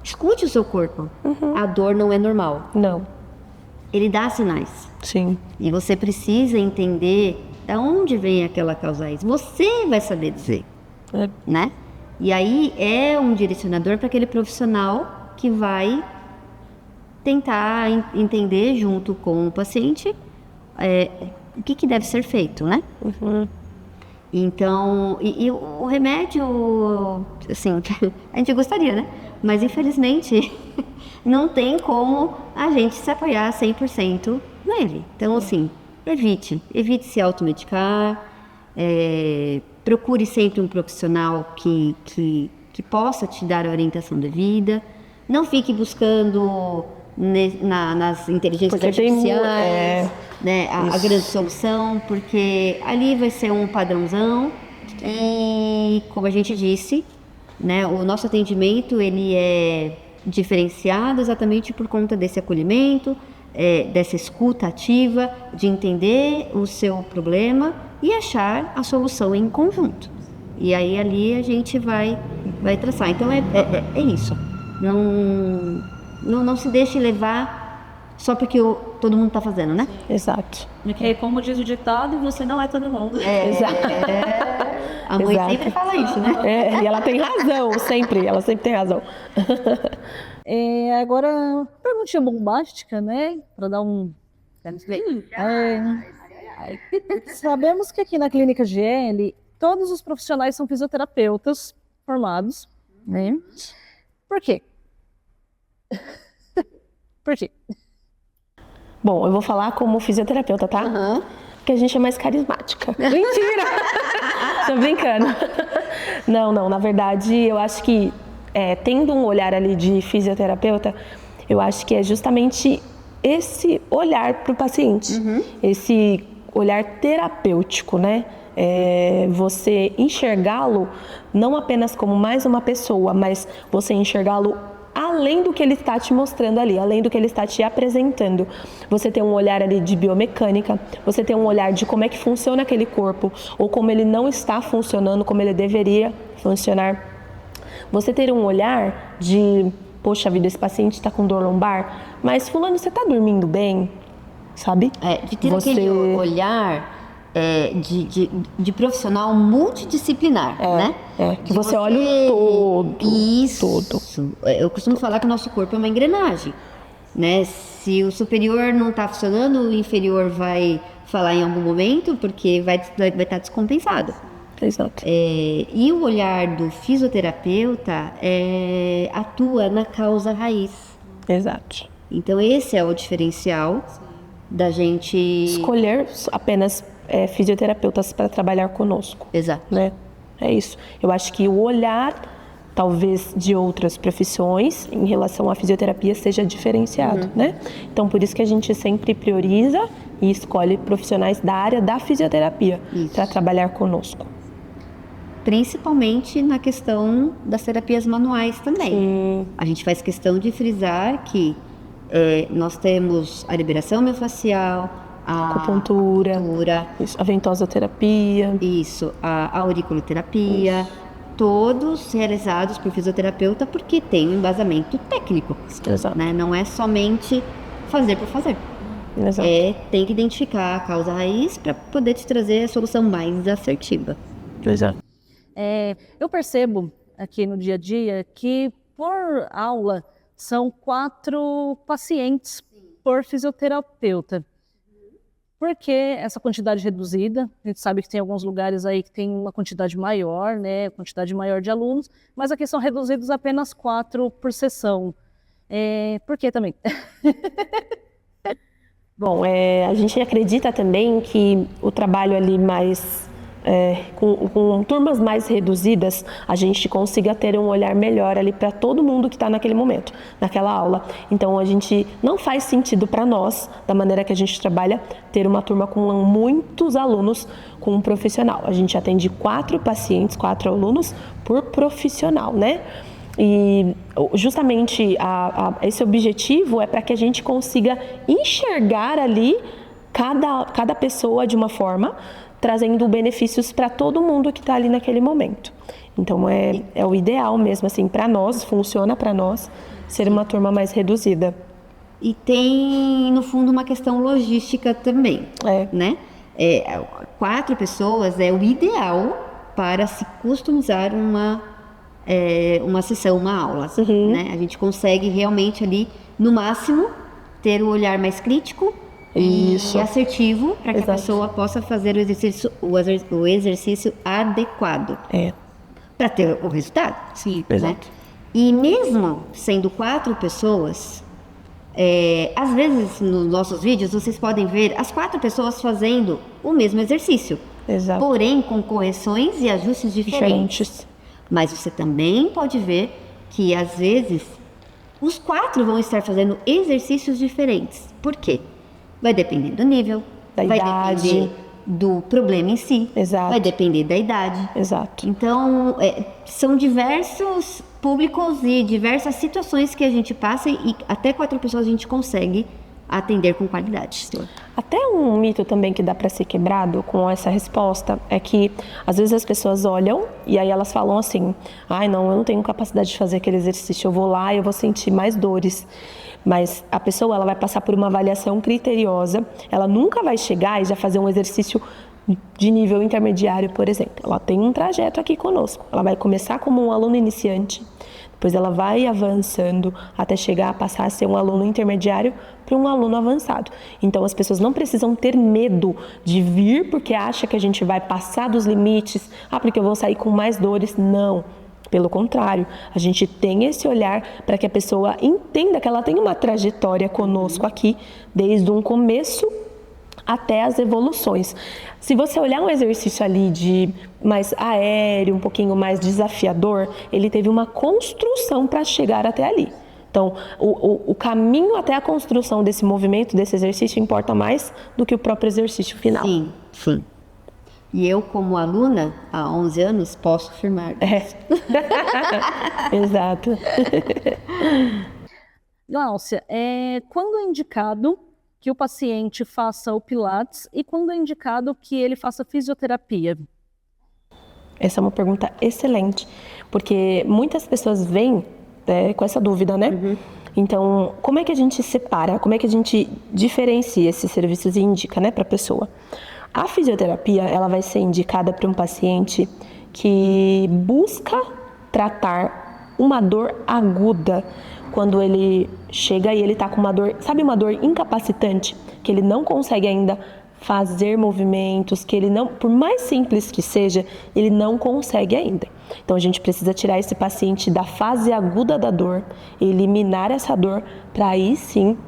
Escute o seu corpo. A dor não é normal. Não. Ele dá sinais. Sim. E você precisa entender de onde vem aquela causa raiz. Você vai saber dizer, né? E aí é um direcionador para aquele profissional que vai tentar entender junto com o paciente o que deve ser feito, né? Então, e o remédio, assim, a gente gostaria, né? Mas infelizmente não tem como a gente se apoiar 100% nele. Então, assim, evite se automedicar, procure sempre um profissional que possa te dar a orientação devida. Não fique buscando nas inteligências Porque artificiais, né, a grande solução, porque ali vai ser um padrãozão. E, como a gente disse, né, o nosso atendimento ele é diferenciado exatamente por conta desse acolhimento, dessa escuta ativa, de entender o seu problema e achar a solução em conjunto. E aí ali a gente vai traçar. Então é isso. Não se deixe levar só porque todo mundo está fazendo, né? Exato. Porque, como diz o ditado, você não é todo mundo. Exato. A mãe Exato. sempre fala isso, né? E ela tem razão, sempre. Ela sempre tem razão. Agora, perguntinha bombástica, né? Para dar um... Sabemos que aqui na Clínica GL, todos os profissionais são fisioterapeutas formados, né? Por quê? Por quê? Bom, eu vou falar como fisioterapeuta, tá? Porque a gente é mais carismática. Mentira! Tô brincando. Não, na verdade, eu acho que tendo um olhar ali de fisioterapeuta, eu acho que é justamente esse olhar para o paciente, esse olhar terapêutico, né? Você enxergá-lo não apenas como mais uma pessoa, mas você enxergá-lo além do que ele está te mostrando ali, além do que ele está te apresentando. Você tem um olhar ali de biomecânica, você tem um olhar de como é que funciona aquele corpo, ou como ele não está funcionando, como ele deveria funcionar. Você ter um olhar de, poxa vida, esse paciente está com dor lombar, mas fulano, você está dormindo bem? Sabe? De ter aquele olhar de profissional multidisciplinar, né? Que você olha o todo. Isso. Eu costumo falar que o nosso corpo é uma engrenagem, né? Se o superior não está funcionando, o inferior vai falar em algum momento, porque vai estar descompensado. Exato. E o olhar do fisioterapeuta atua na causa raiz. Exato. Então esse é o diferencial da gente escolher apenas fisioterapeutas para trabalhar conosco. Exato. Né? É isso. Eu acho que o olhar, talvez, de outras profissões em relação à fisioterapia seja diferenciado, né? Então, por isso que a gente sempre prioriza e escolhe profissionais da área da fisioterapia para trabalhar conosco. Principalmente na questão das terapias manuais também. Sim. A gente faz questão de frisar que nós temos a liberação miofascial, a acupuntura, a ventosoterapia, a auriculoterapia, todos realizados por fisioterapeuta porque tem um embasamento técnico. Exato. Né? Não é somente fazer por fazer. Exato. Tem que identificar a causa raiz para poder te trazer a solução mais assertiva. Exato. Eu percebo aqui no dia a dia que por aula são 4 pacientes por fisioterapeuta. Por que essa quantidade reduzida? A gente sabe que tem alguns lugares aí que tem uma quantidade maior, né? Quantidade maior de alunos, mas aqui são reduzidos apenas 4 por sessão. Por que também? Bom, a gente acredita também que o trabalho ali mais com turmas mais reduzidas, a gente consiga ter um olhar melhor ali para todo mundo que está naquele momento, naquela aula. Então, a gente não faz sentido para nós, da maneira que a gente trabalha, ter uma turma com muitos alunos com um profissional. A gente atende 4 pacientes, 4 alunos por profissional, né? E justamente esse objetivo é para que a gente consiga enxergar ali cada pessoa de uma forma, trazendo benefícios para todo mundo que está ali naquele momento. Então é o ideal mesmo, assim, para nós, funciona para nós ser uma turma mais reduzida. E tem, no fundo, uma questão logística também, né? 4 pessoas é o ideal para se customizar uma sessão, uma aula, né? A gente consegue realmente ali, no máximo, ter o olhar mais crítico, Isso. e assertivo para que Exato. a pessoa possa fazer o exercício adequado para ter o resultado. Sim. Exato. E mesmo sendo 4 pessoas, às vezes nos nossos vídeos vocês podem ver as 4 pessoas fazendo o mesmo exercício, Exato. porém com correções e ajustes diferentes. Diferentes. Mas você também pode ver que às vezes os 4 vão estar fazendo exercícios diferentes. Por quê? Vai depender do nível, Da vai idade. depender do problema em si, Exato. vai depender da idade. Exato. Então, são diversos públicos e diversas situações que a gente passa e até 4 pessoas a gente consegue atender com qualidade. Até um mito também que dá para ser quebrado com essa resposta é que às vezes as pessoas olham e aí elas falam assim: ai, não, eu não tenho capacidade de fazer aquele exercício, eu vou lá e eu vou sentir mais dores. Mas a pessoa, ela vai passar por uma avaliação criteriosa, ela nunca vai chegar e já fazer um exercício de nível intermediário, por exemplo. Ela tem um trajeto aqui conosco, ela vai começar como um aluno iniciante, depois ela vai avançando até chegar a passar a ser um aluno intermediário para um aluno avançado. Então as pessoas não precisam ter medo de vir porque acha que a gente vai passar dos limites, porque eu vou sair com mais dores. Não. Pelo contrário, a gente tem esse olhar para que a pessoa entenda que ela tem uma trajetória conosco aqui, desde um começo até as evoluções. Se você olhar um exercício ali de mais aéreo, um pouquinho mais desafiador, ele teve uma construção para chegar até ali. Então, o caminho até a construção desse movimento, desse exercício, importa mais do que o próprio exercício final. Sim, sim. E eu, como aluna, há 11 anos, posso afirmar. Exato. Gláucia, quando é indicado que o paciente faça o Pilates e quando é indicado que ele faça fisioterapia? Essa é uma pergunta excelente, porque muitas pessoas vêm com essa dúvida, né? Uhum. Então, como é que a gente separa, como é que a gente diferencia esses serviços e indica, né, para a pessoa? A fisioterapia, ela vai ser indicada para um paciente que busca tratar uma dor aguda, quando ele chega e ele está com uma dor, sabe, uma dor incapacitante, que ele não consegue ainda fazer movimentos, que ele não, por mais simples que seja, ele não consegue ainda. Então a gente precisa tirar esse paciente da fase aguda da dor, eliminar essa dor, para aí sim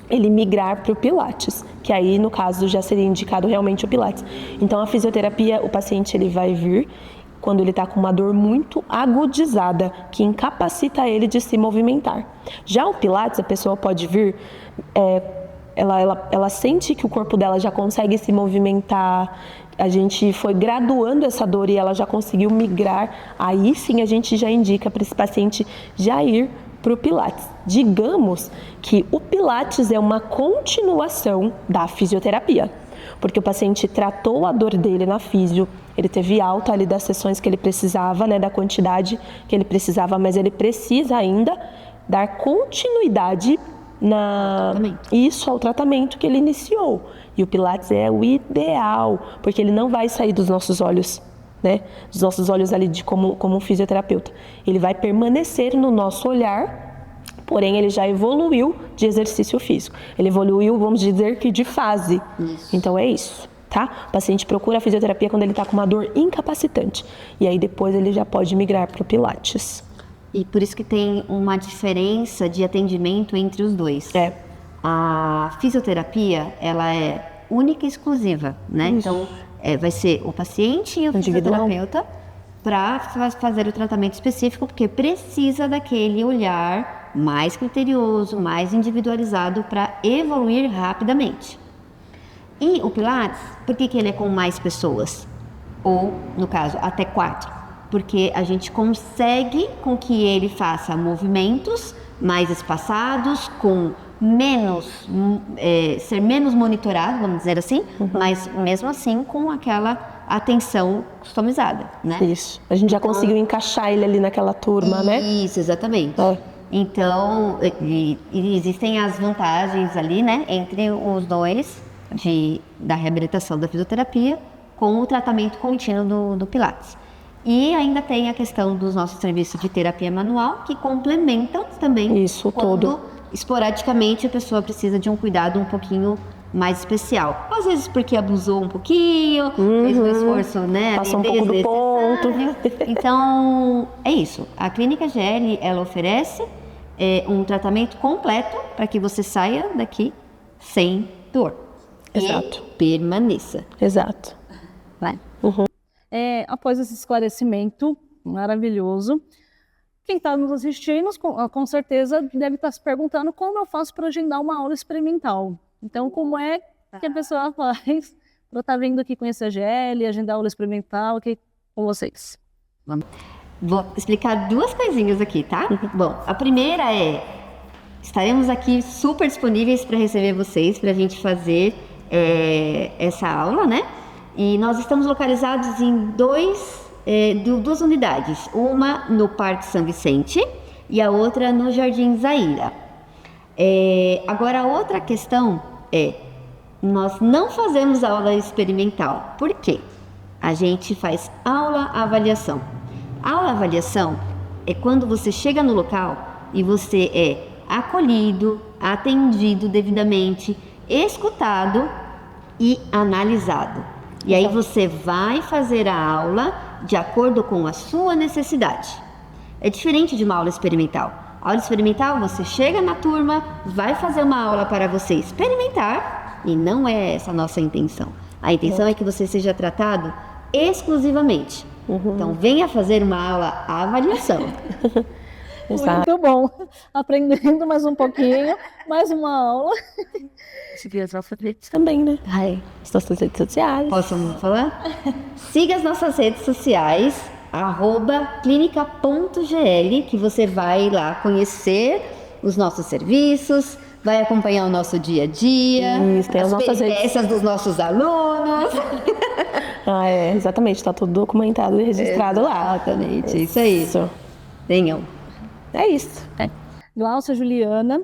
ele migrar para o Pilates, que aí no caso já seria indicado realmente o Pilates. Então a fisioterapia, o paciente ele vai vir quando ele está com uma dor muito agudizada, que incapacita ele de se movimentar. Já o Pilates, a pessoa pode vir, ela sente que o corpo dela já consegue se movimentar, a gente foi graduando essa dor e ela já conseguiu migrar, aí sim a gente já indica para esse paciente já ir para o Pilates. Digamos que o Pilates é uma continuação da fisioterapia, porque o paciente tratou a dor dele na fisio, ele teve alta ali das sessões que ele precisava, né, da quantidade que ele precisava, mas ele precisa ainda dar continuidade ao tratamento que ele iniciou. E o Pilates é o ideal, porque ele não vai sair dos nossos olhos, né? Dos nossos olhos ali como um fisioterapeuta. Ele vai permanecer no nosso olhar, porém ele já evoluiu de exercício físico. Ele evoluiu, vamos dizer que de fase. Isso. Então é isso, tá? O paciente procura a fisioterapia quando ele está com uma dor incapacitante. E aí depois ele já pode migrar para o Pilates. E por isso que tem uma diferença de atendimento entre os dois. A fisioterapia, ela é única e exclusiva, né? Isso. Então, vai ser o paciente e o Individual. fisioterapeuta para fazer o tratamento específico, porque precisa daquele olhar mais criterioso, mais individualizado para evoluir rapidamente. E o Pilates, por que ele é com mais pessoas? Ou, no caso, até 4? Porque a gente consegue com que ele faça movimentos mais espaçados, com ser menos monitorado, vamos dizer assim, mas mesmo assim com aquela atenção customizada, né? Isso. A gente já conseguiu encaixar ele ali naquela turma, né? Isso, exatamente. Então, existem as vantagens ali, né, entre os dois, da reabilitação da fisioterapia com o tratamento contínuo do Pilates. E ainda tem a questão dos nossos serviços de terapia manual, que complementam também isso quando todo. esporadicamente a pessoa precisa de um cuidado um pouquinho mais especial. Às vezes porque abusou um pouquinho, fez um esforço, né? Passou um pouco do ponto. Então, é isso. A Clínica GL, ela oferece um tratamento completo para que você saia daqui sem dor. Exato. E permaneça. Exato. Vai. Após esse esclarecimento maravilhoso, quem está nos assistindo, com certeza, deve estar se perguntando como eu faço para agendar uma aula experimental. Então, como é que a pessoa faz para estar vindo aqui conhecer a GL, agendar aula experimental aqui com vocês? Vou explicar duas coisinhas aqui, tá? Bom, a primeira estaremos aqui super disponíveis para receber vocês, para a gente fazer essa aula, né? E nós estamos localizados em duas unidades, uma no Parque São Vicente e a outra no Jardim Zaira. Agora, a outra questão nós não fazemos aula experimental. Por quê? A gente faz aula-avaliação. Aula-avaliação é quando você chega no local e você é acolhido, atendido devidamente, escutado e analisado. E aí você vai fazer a aula de acordo com a sua necessidade. É diferente de uma aula experimental. A aula experimental, você chega na turma, vai fazer uma aula para você experimentar, e não é essa a nossa intenção. A intenção é que você seja tratado exclusivamente. Então, venha fazer uma aula avaliação. Muito bom. Aprendendo mais um pouquinho, mais uma aula. Seguir as nossas redes também, né? As nossas redes sociais. Posso falar? Siga as nossas redes sociais, @clinica.gl, que você vai lá conhecer os nossos serviços, vai acompanhar o nosso dia a dia, Isso, tem as nossas experiências dos nossos alunos. Exatamente, está tudo documentado e registrado lá. Exatamente, isso aí. Tenham. É isso. Gláucia, Juliana,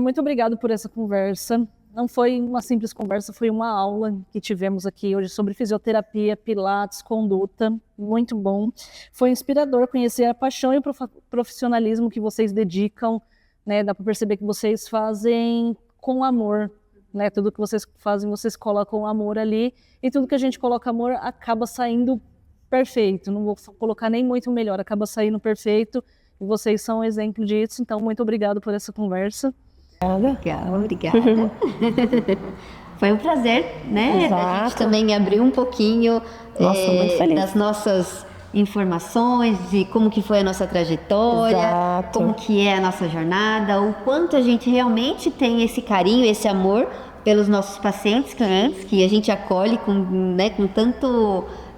muito obrigado por essa conversa. Não foi uma simples conversa, foi uma aula que tivemos aqui hoje sobre fisioterapia, pilates, conduta. Muito bom. Foi inspirador conhecer a paixão e o profissionalismo que vocês dedicam, né? Dá para perceber que vocês fazem com amor, né? Tudo que vocês fazem, vocês colocam amor ali, e tudo que a gente coloca amor acaba saindo perfeito. Não vou colocar nem muito melhor, acaba saindo perfeito. E vocês são um exemplo disso, então muito obrigado por essa conversa. Obrigada. Foi um prazer, né? Exato. A gente também abriu um pouquinho muito feliz. das nossas informações, de como que foi a nossa trajetória, Exato. como que é a nossa jornada, o quanto a gente realmente tem esse carinho, esse amor pelos nossos pacientes, clientes, que a gente acolhe com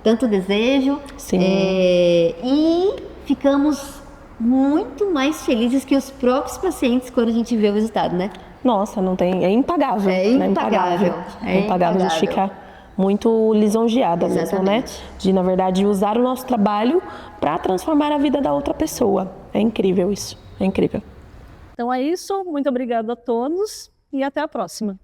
tanto desejo. Sim. E ficamos muito mais felizes que os próprios pacientes quando a gente vê o resultado, né? Nossa, não tem, é impagável. É impagável. É impagável. A gente fica muito lisonjeada mesmo, né? De, na verdade, usar o nosso trabalho para transformar a vida da outra pessoa. É incrível isso, é incrível. Então é isso, muito obrigada a todos e até a próxima.